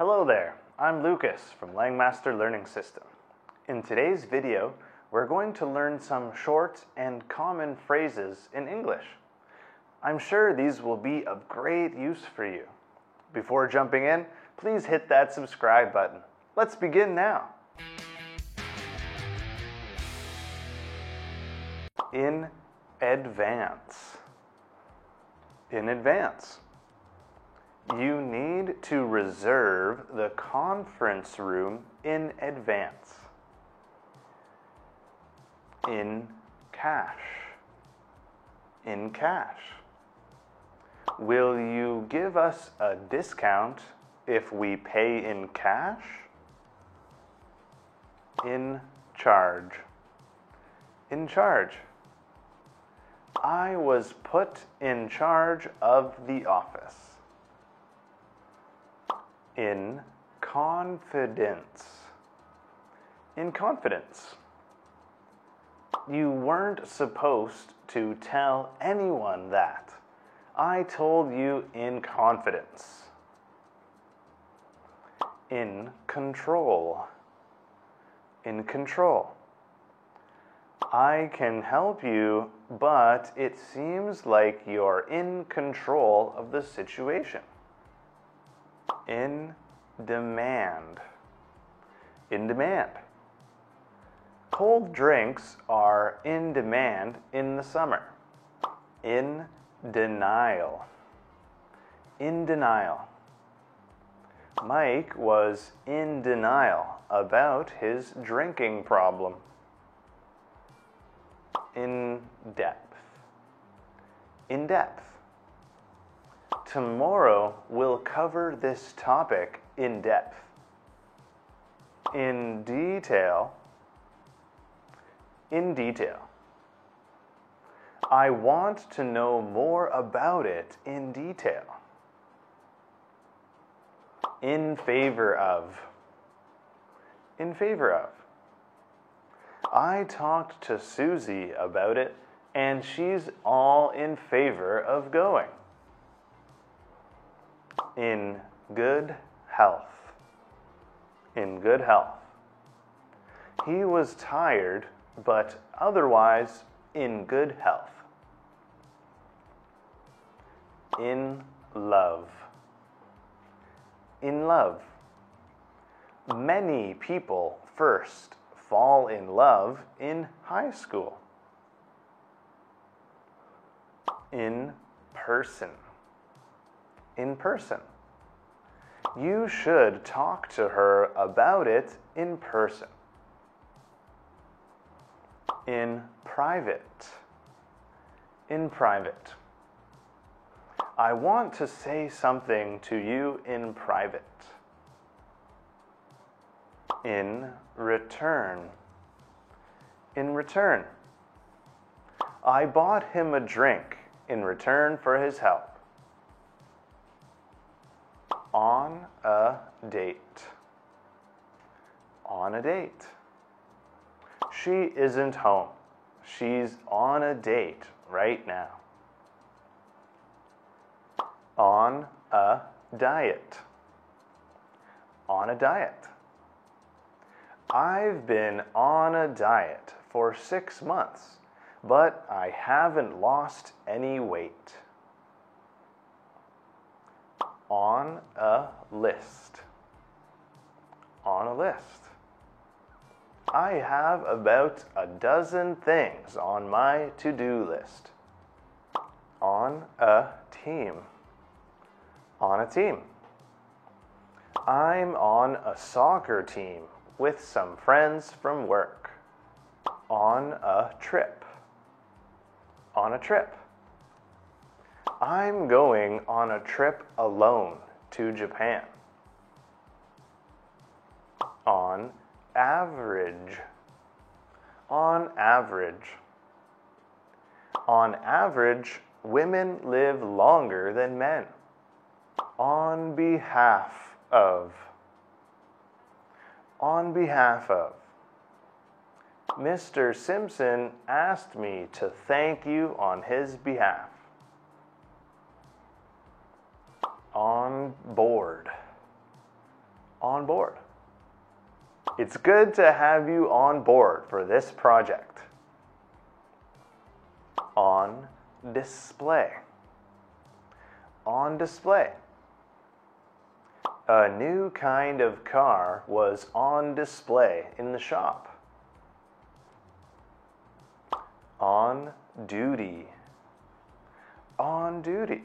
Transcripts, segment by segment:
Hello there, I'm Lucas from Langmaster Learning System. In today's video, we're going to learn some short and common phrases in English. I'm sure these will be of great use for you. Before jumping in, please hit that subscribe button. Let's begin now. In advance. In advance. You need to reserve the conference room in advance. In cash. In cash. Will you give us a discount if we pay in cash? In charge. In charge. I was put in charge of the office. In confidence. In confidence. You weren't supposed to tell anyone that. I told you in confidence. In control. In control. I can help you, but it seems like you're in control of the situation. In demand. In demand. Cold drinks are in demand in the summer. In denial. In denial. Mike was in denial about his drinking problem. In depth. In depth. Tomorrow we'll cover this topic in depth. In detail. In detail. I want to know more about it in detail. In favor of. In favor of. I talked to Susie about it, and she's all in favor of going. In good health. In good health. He was tired, but otherwise in good health. In love. In love. Many people first fall in love in high school. In person. In person. You should talk to her about it in person. In private. In private. I want to say something to you in private. In return. In return. I bought him a drink in return for his help. On a date. On a date. She isn't home. She's on a date right now. On a diet. On a diet. I've been on a diet for 6 months, but I haven't lost any weight. On a list. On a list. I have about a dozen things on my to-do list. On a team. On a team. I'm on a soccer team with some friends from work. On a trip. On a trip. I'm going on a trip alone to Japan. On average. On average. On average, women live longer than men. On behalf of. On behalf of. Mr. Simpson asked me to thank you on his behalf. On board. On board. It's good to have you on board for this project. On display. On display. A new kind of car was on display in the shop. On duty. On duty.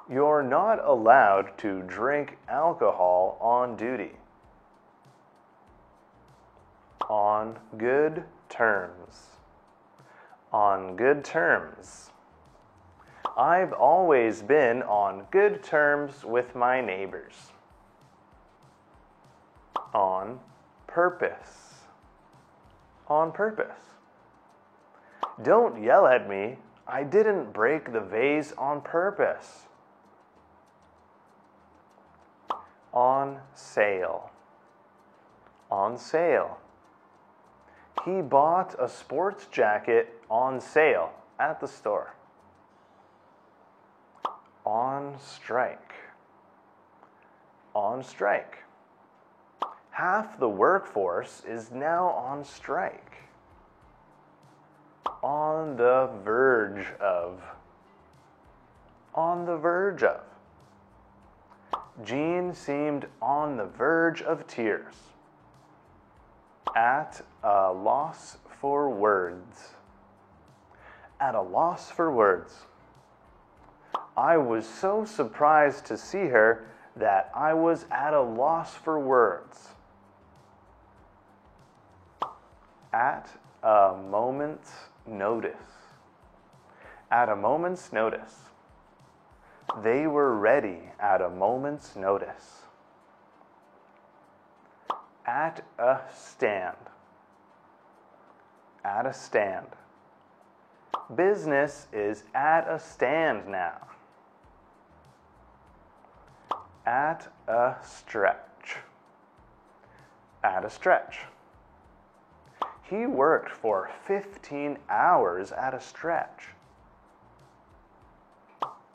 You're not allowed to drink alcohol on duty. On good terms. On good terms. I've always been on good terms with my neighbors. On purpose. On purpose. Don't yell at me. I didn't break the vase on purpose. On sale. On sale. He bought a sports jacket on sale at the store. On strike. On strike. Half the workforce is now on strike. On the verge of. On the verge of. Jean seemed on the verge of tears. At a loss for words. At a loss for words. I was so surprised to see her that I was at a loss for words. At a moment's notice. At a moment's notice. They were ready at a moment's notice. At a stand. At a stand. Business is at a stand now. At a stretch. At a stretch. He worked for 15 hours at a stretch.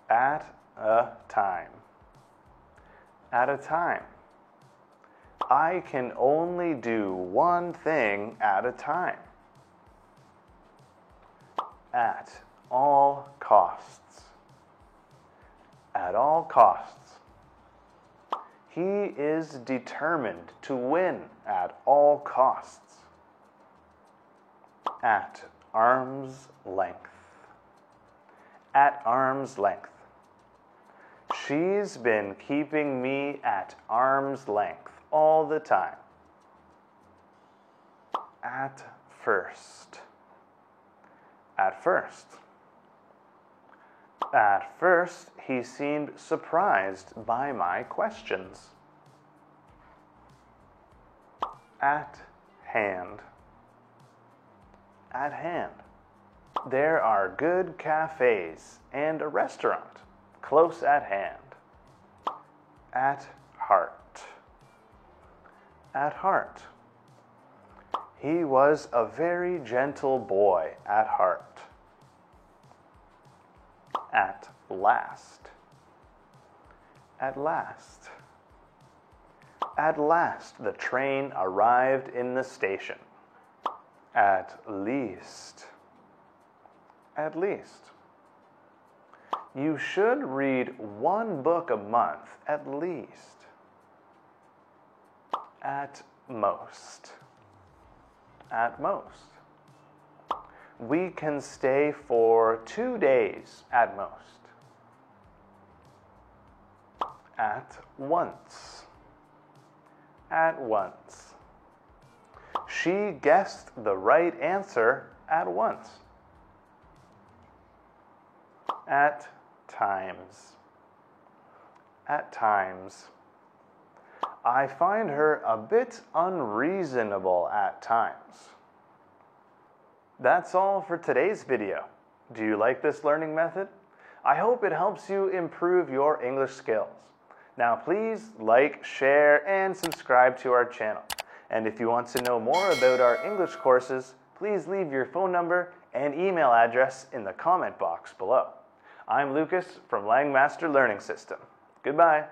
At a time. At a time. I can only do one thing at a time. At all costs. At all costs. He is determined to win at all costs. At arm's length. At arm's length. She's been keeping me at arm's length all the time. At first. At first. At first, he seemed surprised by my questions. At hand. At hand. There are good cafes and a restaurant close at hand. At heart. At heart. He was a very gentle boy at heart. At last. At last. At last the train arrived in the station. At least. At least. You should read one book a month at least. At most. At most. We can stay for 2 days at most. At once. At once. She guessed the right answer at once. At times. At times. I find her a bit unreasonable at times. That's all for today's video. Do you like this learning method? I hope it helps you improve your English skills. Now please like, share, and subscribe to our channel. And if you want to know more about our English courses, please leave your phone number and email address in the comment box below. I'm Lucas from Langmaster Learning System. Goodbye.